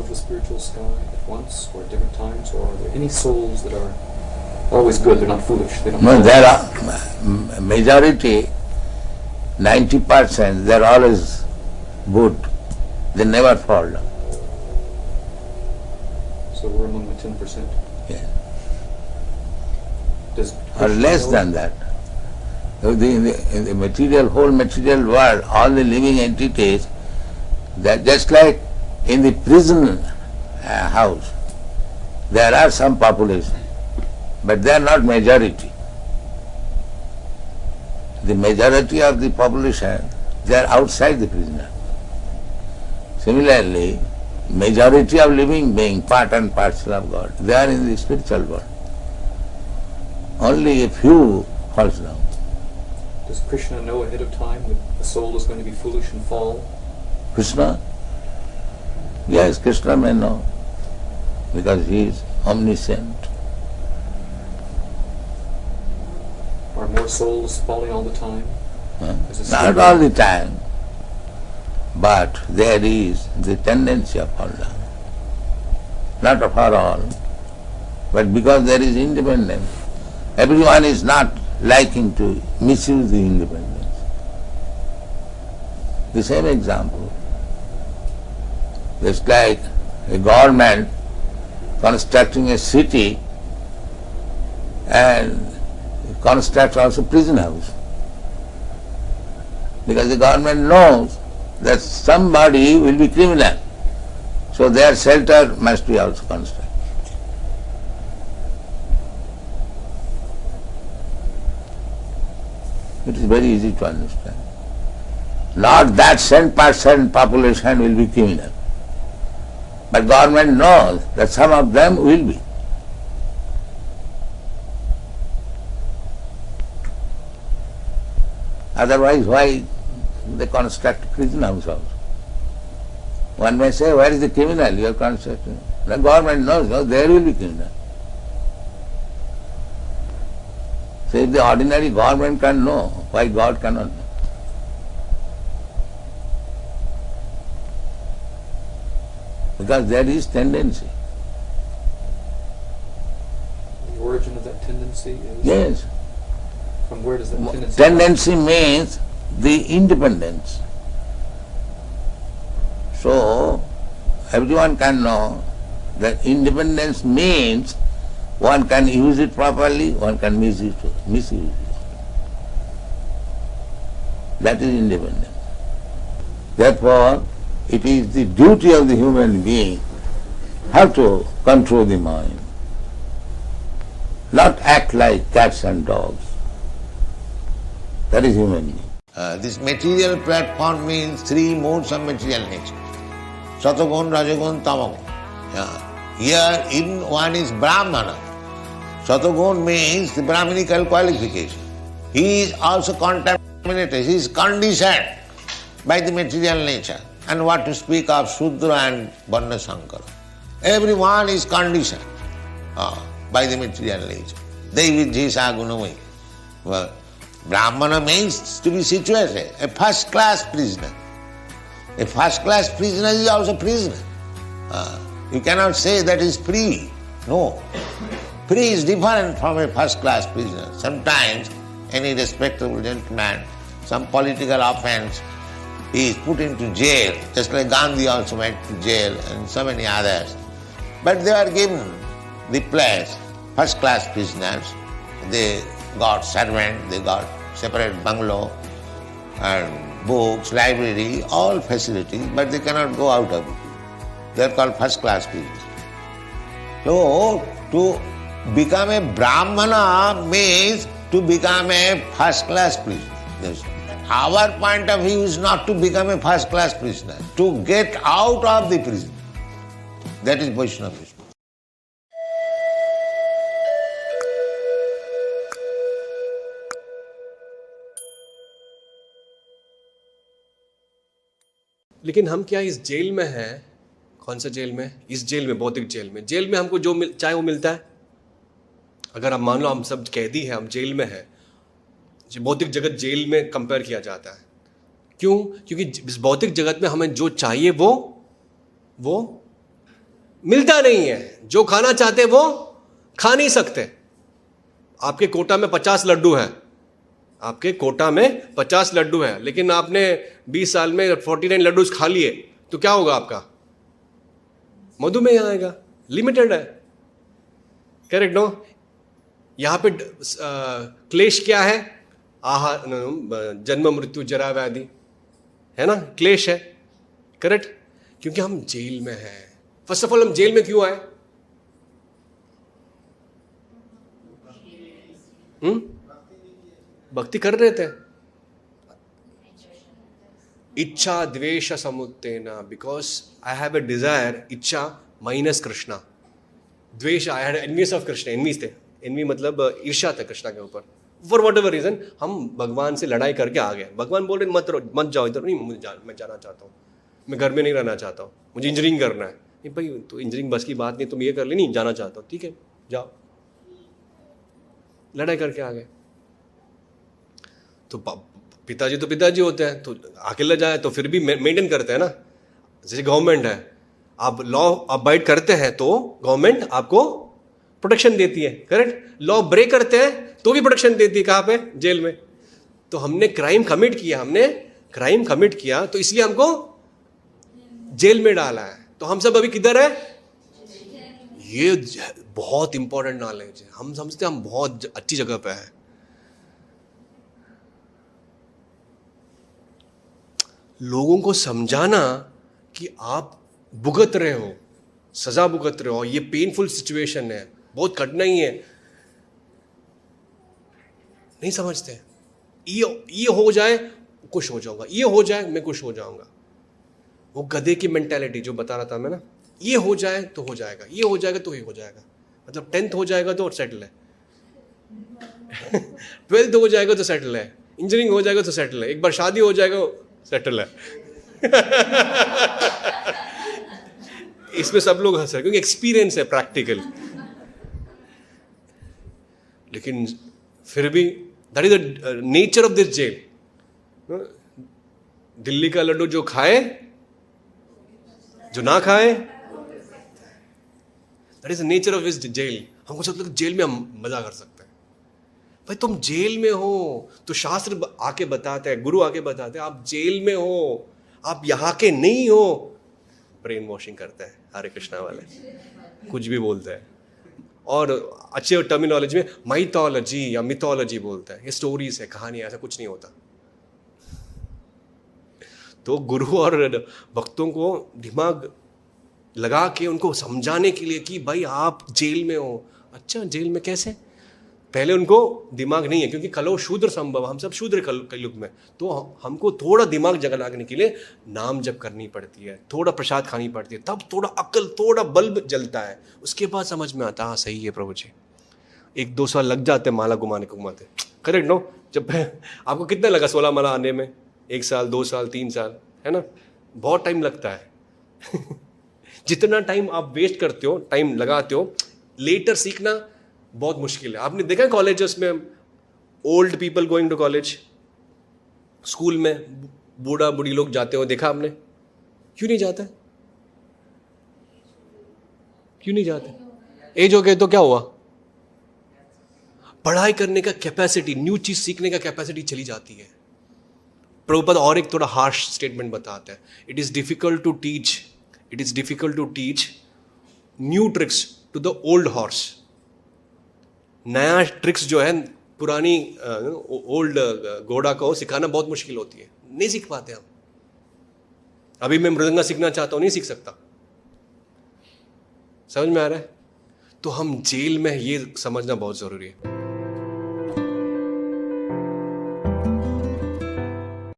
of the spiritual sky at once or at different times, or are there any souls that are always good, they're not foolish? They don't No, there are majority, 90%, they're always good. They never fall down. So we're among the 10%. Yeah. Does Or less than that. In the material, whole material world, all the living entities, they're just like in the prison house. There are some population, but they are not majority. The majority of the population, they are outside the prison house. Similarly, majority of living beings, part and parcel of God, they are in the spiritual world. Only a few falls down. Does Krishna know ahead of time that a soul is going to be foolish and fall? Krishna? Yes, Krishna may know, because he is omniscient. Are more souls falling all the time? Not all the time, but there is the tendency of fall down. Not for all, but because there is independence. Everyone is not liking to misuse the independence. The same example. Just like a government constructing a city and constructs also prison house. Because the government knows that somebody will be criminal. So their shelter must be also constructed. It is very easy to understand. Not that 10% population will be criminal. But government knows that some of them will be. Otherwise, why they construct prison house also? One may say, where is the criminal you are constructing? The government knows, no, there will be criminal. So if the ordinary government can know, why God cannot know? Because there is tendency. The origin of that tendency is? Yes. From where does that tendency Tendency means the independence. So, everyone can know that independence means one can use it properly, one can misuse it. That is independence. Therefore, it is the duty of the human being how to control the mind, not act like cats and dogs. That is human being. This material platform means three modes of material nature. Satagun, Rajagun, Tamagun. Here in one is Brahmana. Satagun means the Brahminical qualification. He is also contaminated, he is conditioned by the material nature. And what to speak of Shudra and Varna Sankara. Everyone is conditioned by the material nature. Devi Jisa Gunamai. Well, Brahmana means to be situated, a first-class prisoner. A first-class prisoner is also prisoner. You cannot say that is free. No. Free is different from a first-class prisoner. Sometimes any respectable gentleman, some political offense, he is put into jail, just like Gandhi also went to jail and so many others. But they are given the place, first-class prisoners. They got servant, they got separate bungalow and books, library, all facilities, but they cannot go out of it. They are called first-class prisoners. So, to become a Brahmana means to become a first-class prisoner. Our point of view is not to become a first-class prisoner, to get out of the prison. That is Vaishnavism. लेकिन हम क्या इस jail में हैं? कौन सा jail में? इस जेल में, भौतिक जेल में। जेल में हमको जो चाहे वो मिलता है। अगर हम मान लो हम सब कैदी हैं, हम जेल में हैं, भौतिक जगत जेल में कंपेयर किया जाता है। क्यों? क्योंकि इस भौतिक जगत में हमें जो चाहिए वो मिलता नहीं है। जो खाना चाहते वो खा नहीं सकते। आपके कोटा में 50 लड्डू है, आपके कोटा में 50 लड्डू है, लेकिन आपने 20 साल में 49 लड्डू खा लिए, तो क्या होगा आपका? मधुमेह आएगा। लिमिटेड है, करेक्ट नो? यहां पे क्लेश क्या है? आहार, जन्म मृत्यु जरा व्याधि, है ना, क्लेश है, करेक्ट? क्योंकि हम जेल में हैं। फर्स्ट ऑफ ऑल हम जेल में क्यों आए? भक्ति कर रहे थे। इच्छा द्वेष समुत्तेना, because I have a desire, इच्छा माइनस कृष्णा, द्वेष, I had envies of Krishna, envies थे, एनवी मतलब ईर्ष्या था कृष्णा के ऊपर। फॉर वॉट एवर रीजन हम भगवान से लड़ाई करके आ गए। भगवान बोल रहे मत जाओ इधर, नहीं मैं जाना चाहता हूँ, मैं घर में नहीं रहना चाहता हूँ, मुझे इंजीनियरिंग करना है। नहीं भाई, तो इंजीनियरिंग बस की बात नहीं, तुम ये कर ले, नहीं जाना चाहता हूँ, ठीक है जाओ, लड़ाई करके आ गए। तो पिताजी तो पिताजी होते हैं, तो अकेला जाए तो फिर भी मेंटेन करते हैं ना। जैसे गवर्नमेंट है, आप लॉ अबाइड करते हैं तो गवर्नमेंट आपको प्रोटेक्शन देती है, करेक्ट? लॉ ब्रेक करते हैं तो भी प्रोटेक्शन देती है। कहाँ पे? जेल में। तो हमने क्राइम कमिट किया, तो इसलिए हमको जेल में डाला है। तो हम सब अभी किधर है? ये बहुत इंपॉर्टेंट नॉलेज है। हम समझते हैं हम बहुत अच्छी जगह पे हैं। लोगों को समझाना कि आप भुगत रहे हो, सजा भुगत रहे हो, ये पेनफुल सिचुएशन है, बहुत कठिनाई है, नहीं समझते। ये हो जाए खुश हो जाऊंगा, ये हो जाए मैं खुश हो जाऊंगा। वो गधे की मेंटालिटी जो बता रहा था मैं ना, ये हो जाए तो हो जाएगा, ये हो जाएगा तो ये हो जाएगा। मतलब 10th हो जाएगा तो सेटल है 12th हो जाएगा तो सेटल है, इंजीनियरिंग हो जाएगा तो सेटल है, एक बार शादी हो जाएगा सेटल है। इसमें सब लोग हंस रहे क्योंकि एक्सपीरियंस है, प्रैक्टिकल। लेकिन फिर भी that is the nature of this jail. Delhi का लड्डू जो खाए, जो ना खाए, that is the nature of this jail. हमको सब लोग जेल में हम मजा कर सकते हैं। भाई तुम जेल में हो तो शास्त्र आके बताते हैं, गुरु आके बताते हैं आप जेल में हो, आप यहाँ के नहीं हो। ब्रेन वॉशिंग करते हैं हरे कृष्णा वाले, कुछ भी बोलते हैं, और अच्छे टर्मिनोलॉजी में माइथोलॉजी या मिथोलॉजी बोलते हैं। ये स्टोरीज है, कहानी, ऐसा कुछ नहीं होता। तो गुरु और भक्तों को दिमाग लगा के उनको समझाने के लिए कि भाई आप जेल में हो। अच्छा, जेल में कैसे? पहले उनको दिमाग नहीं है, क्योंकि कलो शूद्र संभव, हम सब शूद्र कलयुग में। तो हमको थोड़ा दिमाग जगाने के लिए नाम जप करनी पड़ती है, थोड़ा प्रसाद खानी पड़ती है, तब थोड़ा अक्ल, थोड़ा बल्ब जलता है। उसके बाद समझ में आता, हाँ सही है प्रभु जी। 1-2 साल लग जाते माला घुमाते, करेक्ट नो? जब आपको कितना लगा 16 माला आने में? 1 साल, 2 साल, 3 साल, है ना? बहुत टाइम लगता है। जितना टाइम आप वेस्ट करते हो, टाइम लगाते हो, लेटर सीखना बहुत मुश्किल है। आपने देखा है कॉलेजेस में old people going to college, school में बूढ़ा बूढ़ी लोग जाते हो, देखा आपने? क्यों नहीं जाते? क्यों नहीं जाते? एज हो गए तो क्या हुआ? पढ़ाई करने का कैपेसिटी, न्यू चीज सीखने का कैपेसिटी चली जाती है। प्रभुपाद और एक थोड़ा हार्श स्टेटमेंट बताते हैं, it is difficult to teach new tricks to the old horse. नया ट्रिक्स जो है पुरानी ओल्ड घोड़ा को सिखाना बहुत मुश्किल होती है, नहीं सीख पाते हम। अभी मैं मृदंगा सीखना चाहता हूं, नहीं सीख सकता। समझ में आ रहा है? तो हम जेल में, ये समझना बहुत जरूरी है।